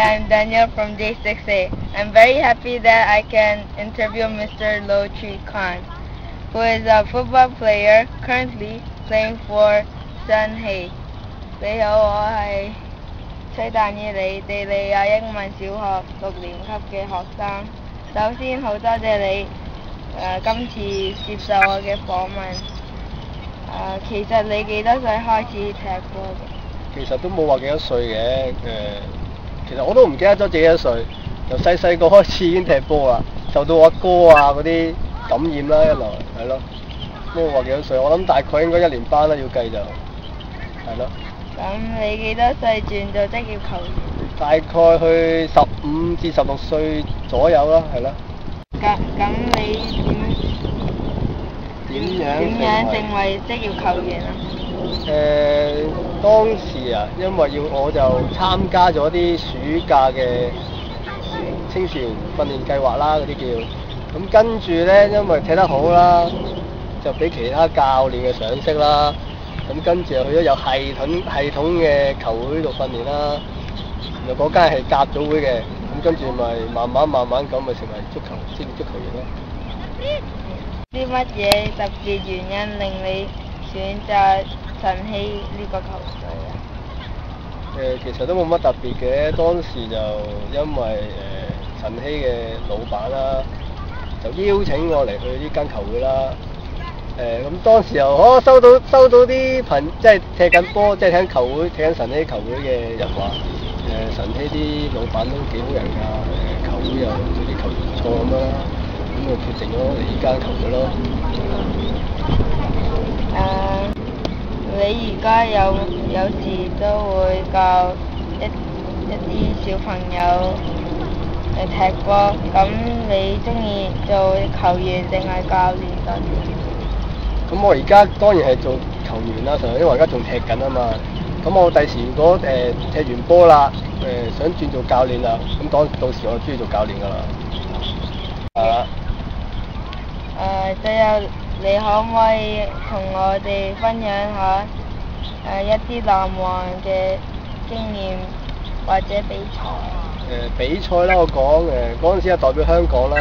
I'm Daniel from J6A. I'm very happy that I can interview Mr. Lo Chi Khan, who is a football player currently playing for Sunhei. 你好，我係崔達爾里，地利亞英文小學6年級嘅學生。首先好多謝你今次接受我嘅訪問。其實你幾多歲開始踢波嘅？其實都冇話幾多歲嘅，其實我都唔記得咗自己幾多歲，由細個開始已經踢波啦，受到我阿哥啊嗰啲感染啦，一來係咯，都冇話幾多歲，我諗大概應該1年班啦，要計就係咯。咁你幾多歲轉做職業球員？大概去15至16歲左右啦，係咯。咁你點樣成為職業球員啊？當時啊，因為我就參加咗啲暑假嘅青少年訓練計劃啦，嗰啲叫。咁跟住呢，因為踢得好啦，就俾其他教練嘅賞識啦。咁跟住又去咗有系統嘅球會度訓練啦。原來嗰間係甲組會嘅，咁跟住咪慢慢咁咪成為職業足球員咯。啲乜嘢特別原因令你選擇晨曦呢個球隊啊？其實都冇乜特別嘅，當時就因為晨曦嘅老闆啦，就邀請我嚟去呢間球會啦。咁當時又我收到啲即係踢緊波，即係踢緊晨曦球會嘅人話，晨曦啲老闆都幾好人㗎，球會又對啲球員唔錯咁啦，咁就決定咗嚟呢間球會咯。你而家有時都會教一啲小朋友踢波，咁你中意做球員定係教練多啲？咁我而家當然係做球員啦，因為我而家仲踢緊啊嘛。咁我第時如果踢完波啦，想轉做教練啦，咁到時我就中意做教練㗎啦。最後你可唔可以同我哋分享下一啲難忘嘅經驗或者比賽？比賽啦，我講嗰陣時係代表香港啦，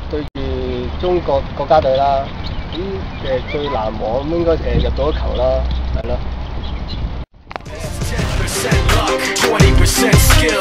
對住中國國家隊啦，咁最難忘咁應該入到咗球啦，係咯。 20% skill,